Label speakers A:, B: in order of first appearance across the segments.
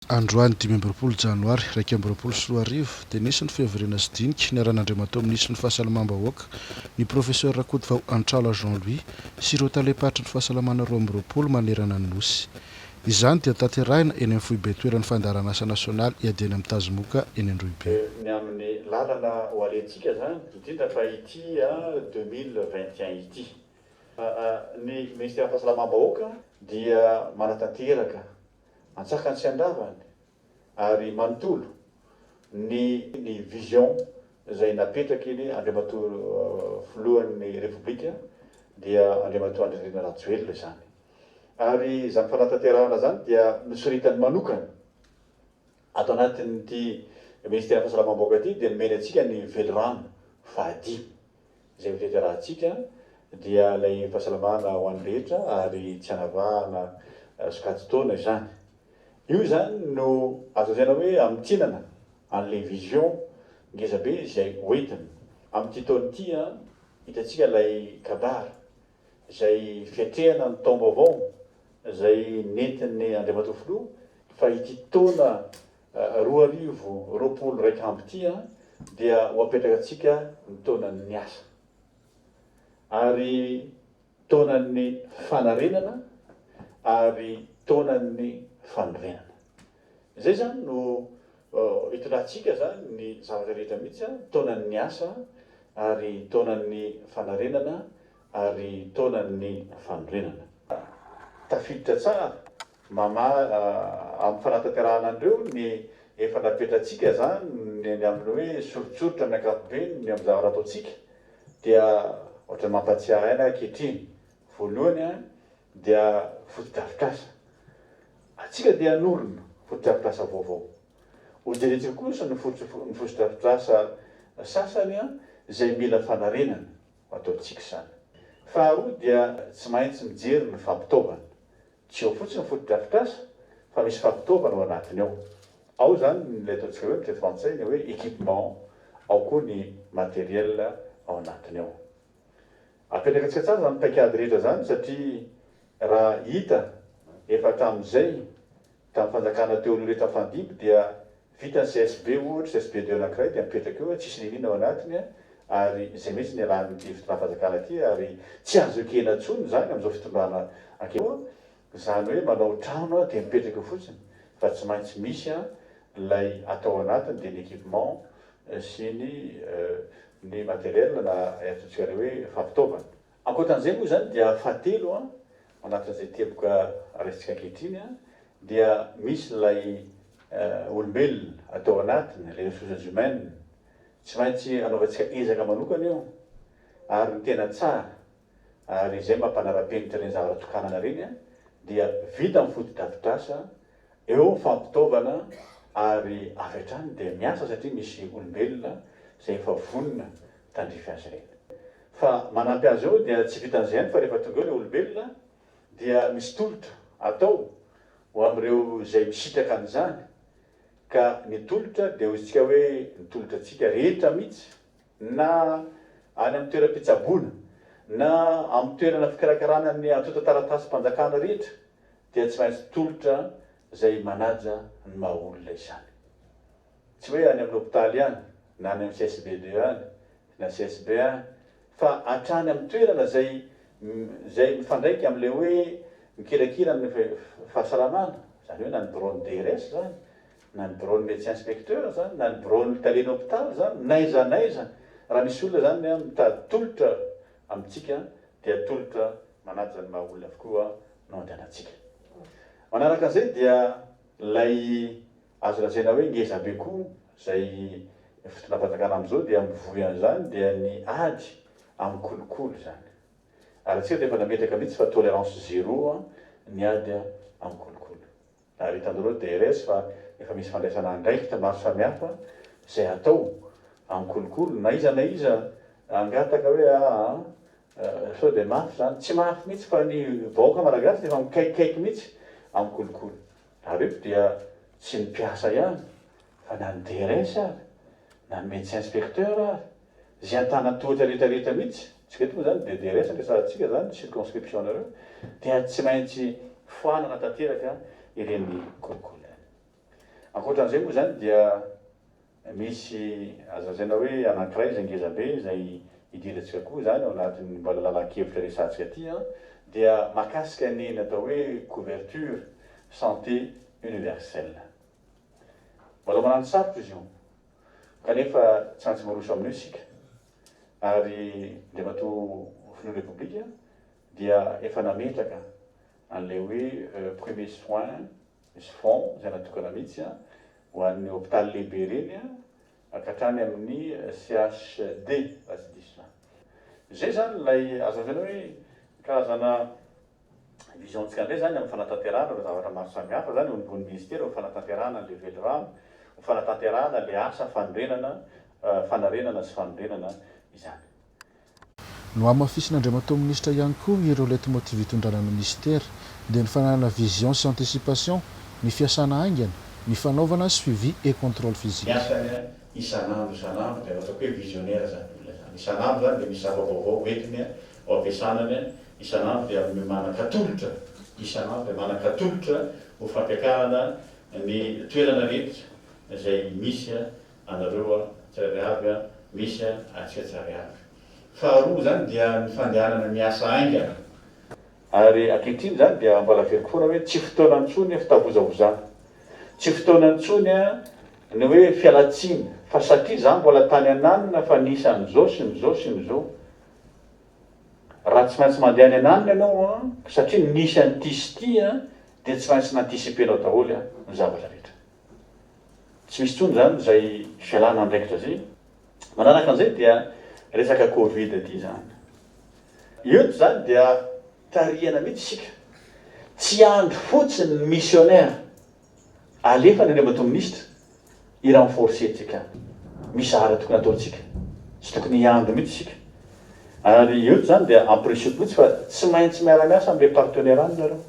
A: Androany 5 janoary 2024 dia nisy ny fihavirana sy dinika ny aran'Andriamatao nisy ny fahasalamam-bahoaka ny professeur Rakotovao Antrala Jean-Louis sy ireo talepatry ny fahasalamana roa amby roapolo manerana ny nosy. Izany dia tanterahina eny amin'ny foibe toeran'ny fandaharana asa nasionaly iadeny amin'ny Tazomoka eny Androibe.
B: Ny amin'ny lalana ho alentsika zany indrindra fa ity 2021 ity. Ny ministère fahasalamam-bahoaka dia manatanteraka antsakany sy andavany ary manontolo ny vision izay napetraka iny Andriamatoa filohan'ny Repoblika dia Andriamatoa Andrinirina Rajoelina zany. Ary izany fanatanterahana zany dia nosoritany manokana ato anatin'ity ministère fahasalamam-bahoaka ity dia nomeny antsika ny velorano fahadimy izay fiterahantsika dia ilay fahasalamana ho an'ny rehetra ary tsy hanavahana sokajy taona izany. Io zany no azo lazaina hoe amitsinana an'ilay vision ngezabe izay hoentiny. Amin'ity taona ity hitantsika ilay kabara izay fiatrehana ny taom-baovao izay nentin'ny Andriamatoa filoha fa ity taona 2021 ity dia ho apetraka antsika ny taonan'ny asa ary taonan'ny fanarenana ary taonan'ny fanorenana. Izay zany no hitondrahantsika zany ny zavatra rehetra mihitsy taonan'ny asa ary taonan'ny fanarenana ary taonan'ny fanorenana. Tafiditra tsara amin'ny fanatanterahana andreo ny efa napetratsika zany ny amin'ny hoe soritsoritra amin'ny ankapobeny ny amin'ny zavatra ataotsika dia ohatra mampatsiahy aina ankehitriny. Voalohany dia foto-drafitr'asa. Atsika dia hanorina foto-drafitr'asa vaovao. Ho jerentsika kosa ny foto-drafitr'asa sasany izay mila fanarenana ataotsika zany. Faharoa dia tsy maintsy mijery ny fampitaovana. Tsy eo fotsiny foto-drafitr'asa fa misy fampitaovana ao anatiny ao. Ao zany ilay ataontsika hoe mitety frantsay hoe équipement, ao koa ny matériel ao anatiny ao. Apetraka antsika tsara zany paikady rehetra zany satria raha hita efa hatramin'izay tamin'ny fanjakana teo aloha rehetra fandimby dia vita ny CSB ohatra CSB 2 anankiray dia mipetraka eo tsisy ninina ao anatiny ary izay mihitsy ny rahan'ity fitondrana fanjakana ity ary tsy azo ekena intsony zany amin'izao fitondrana ankehitriny. Zany hoe manao trano dia mipetraka eo fotsiny fa tsy maintsy misy ilay atao anatiny dia ny équipement sy ny matériel na ataontsika hoe fampitaovana. Ankoatran'izay moa zany dia fahatelo anatin'izay teboka raisitsika ankehitriny dia misy ilay olombelona atao anatiny ilay ressources humaines. Tsy maintsy anaovantsika ezaka manokana eo ary ny tena tsara ary izay mampanara-penitra ireny zavatra tokanana ireny dia vita amin'ny foto-drafitr'asa eo fampitaovana ary avy hatrany dia miasa satria misy olombelona izay efa vonona tandrify azy ireny. Fa manampy azy eo dia tsy vitan'izay fa rehefa tonga eo ilay olombelona dia misy tolotra atao ho amin'ireo izay misitraka an'izany ka ny tolotra dia hozintsika hoe ny tolotra antsika rehetra mihitsy na any amin'ny toeram-pitsaboana na amin'ny toerana fikarakarana ny antota-taratasy-mpanjakana rehetra dia tsy maintsy tolotra izay manaja ny maha-olona izany. Tsy hoe any amin'ny hôpitaly ihany na any amin'ny CSB 2 any na CSB 1 fa hatrany amin'ny toerana izay mifandraiky amin'ilay hoe mikirakira ny fahasalamana zany hoe na ny bureau DRS zany na ny bureau médecin inspecteur zany na ny bureau taleny hôpitaly zany naiza raha misy olona zany mitady tolotra amintsika dia tolotra manaja ny maha-olona avokoa no andehanantsika. Manaraka an'izay dia ilay azo lazaina hoe ngezabe koa izay fotoana fanjakana amin'izao dia mivoy an'izany dia ny ady amin'ny kolokolo zany. Ary atsika dia efa nametraka mihitsy fa tolérance zéro ny ady amin'ny kolokolo. Ary hitanareo DRS fa efa misy fandraisana andraikitra maro samihafa izay atao amin'ny kolokolo na iza angataka hoe sao dia mafy zany, tsy mafy mihitsy fa ny vahoaka malagasy efa mikaikikaiky mihitsy amin'ny kolokolo. Ary io dia tsy ny mpiasa ihany fa na ny DRS na ny médecin inspecteur izay an-tanan-tohatra rehetrarehetra mihitsy. Tsika eto moa zany dia DRS ampiasantsika zany circonscription nareo dia tsy maintsy foanana tanteraka ireny kolokolo. Ankoatran'izay moa zany dia misy azazaina hoe anankiray zay ngezabe zay idirantsika koa zany ao anatin'ny mbola lalan-kevitra resantsika aty dia mahakasika ny natao hoe couverture santé universelle. Mbola manano sarotra izy io kanefa tsy maintsy maroso amin'io isika ary Andriamatoa Filoha Repoblika dia efa nametraka an'ilay hoe premier soin misy fond zay natokana mihitsy ho an'ny hôpitaly lehibe reny ankatrany amin'ny CHD raha tsy diso. Zay zany ilay azahoana hoe karazana visiontsika indray zany amin'ny fanatanterahana ireo zavatra maro samihafa zany ombony ministera amin'ny fanatanterahana le velorano, fanatanterahana le asa fanarenana sy fanorenana izany.
A: No amafisin'Andriamatoa Minisitra ihany koa ireo leitmotiv hitondrana ny ministera dia ny fananana vision sy anticipation, ny fiasana aingana, ny fanaovana suivi et contrôle physique.
B: Miasany isan'andro dia ataoko hoe visionnaire zany olona zany. Isan'andro zany dia misy zava-baovao entiny ao ampiasanany, isan'andro dia manan-katolotra, isan'andro dia manan-katolotra ho fampiakarana ny toerana rehetra izay misy anareo tsirairay avy, misy antsika tsirairay avy. Faharoa zany dia ny fandehanana miasa aingana. Ary ankehitriny zany dia mbola veriko foana hoe tsy fotoana intsony fitavozavozana. Tsy fotoana intsony ny hoe fialatsiny fa satria zany mbola tany ananina fa nisy an'izao sy n'izao sy n'izao. Raha tsy maintsy mandeha any ananina ianao satria nisy an'ity sy ity dia tsy maintsy nantisipenao daholo ny zavatra rehetra. Tsy misy intsony zany izay fialana andraikitra zay. Manaraka an'izay dia resaka Covid ity zany. Io zany dia tarihana mihitsy isika. Tsy andro fotsiny ny missionnaire alefa ny Andriamatoa Minisitra i-renforcer-tsika. Misy ara tokony ataontsika. Tsy tokony hiandro mihitsy isika. Ary io zany dia ampirisioko mihitsy fa tsy maintsy miara-miasa amin'ilay partenaire any nareo.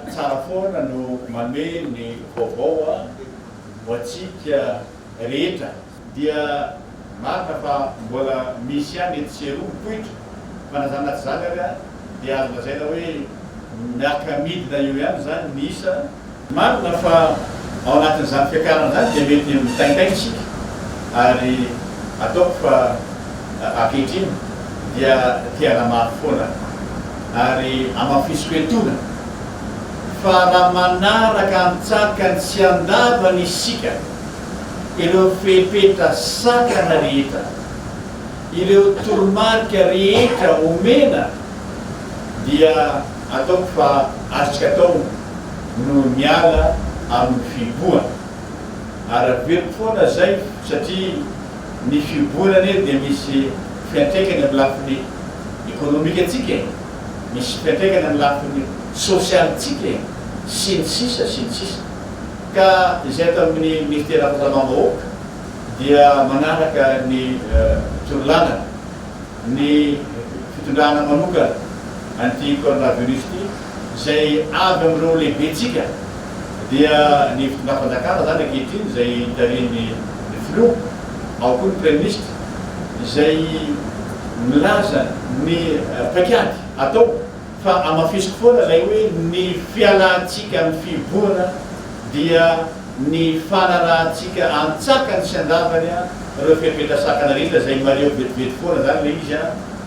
B: Tsara foana no manome ny vaovao ho antsika rehetra dia marina fa mbola misy ihany etseroa mipoitra fa nazany tsy zany ary dia azo lazaina hoe miaka-midina io ihany zany ny isa. Marina fa ao anatin'izany fiakarana zany dia mety mitaintaina isika ary ataoko fa ankehitriny dia tiana mafy foana ary amafisiko entona fa raha manaraka antsaka ny tsy andavany isika ireo fepetra sakana rehetra, ireo toromarika rehetra omena dia ataoko fa azotsika atao no miala amin'ny fiboana. Ary averiko foana zay satria ny fiboana anie dia misy fiantraikany amin'ny lafiny ekonomika antsika, misy fiantraikany amin'ny lafiny sosialitsika sy ny sisa sy ny sisa. Ka izay atao amin'ny ministera fahasalamam-bahoaka dia manaraka ny torolanana, ny fitondrana manokana anty coronavirus ity izay avy amin'ireo lehibetsika dia ny fitondram-panjakana zany ankehitriny izay tarihin'ny Filoha, ao koa ny Premier Ministre izay milaza ny paikady atao fa amafisiko foana ilay hoe ny fialantsika amin'ny fiboana dia ny fanarahantsika antsakany sy andavany ireo fepetra sakana rehetra izay mareo vetivety foana zany le izy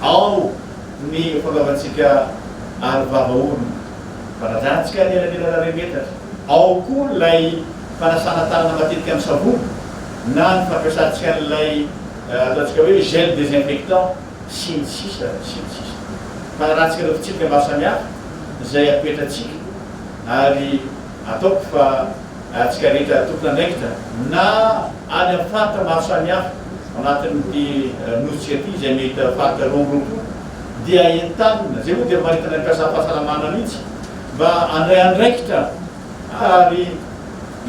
B: ao ny fanaovantsika ary vava-orona fanajantsika ny elanelana remetatra, ao koa ilay fanasana tanana matetika amin'ny savony na ny fampiasantsika n'ilay ataontsika hoe gel désinfectant sy ny sisa sy ny sisa. Fanarahantsika ireo fitsipika maro samihafa izay apetratsika ary ataoko fa atsika rehetra tokony andraikitra na any amin'ny faritra maro samihafa anatin'ity nositsika ity izay mety faritra romborompolo dia entanina zay moa dia maritana mpiasa fahasalamana mihitsy mba andray andraikitra ary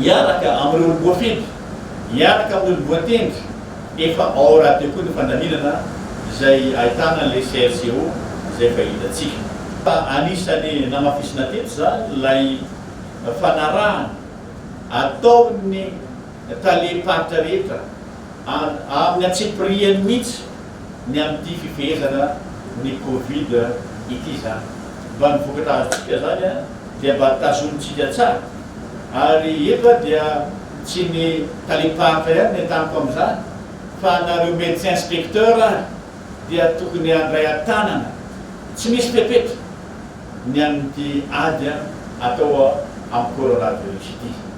B: hiaraka amin'ireo olom-boafety, hiaraka amin'ny olom-boatendry efa ao raha teo koa ny fandalinana izay ahitana le CRCO izay fahitatsika. Anisany namafisina teto zany ilay fanarahana ataony taleparitra rehetra amin'ny antsipiriany mihitsy ny amin'ity fifehezana ny Covid ity zany. Mba ny vokatra azotsika zany dia mba tazonitsika tsara ary eto dia tsy ny talipahaka ihany ny tamiko amin'izany fa nareo médecin inspecteur dia tokony andray an-tanana tsy misy pepetra ny amin'ity ady atao amin'ny coronavirus ity.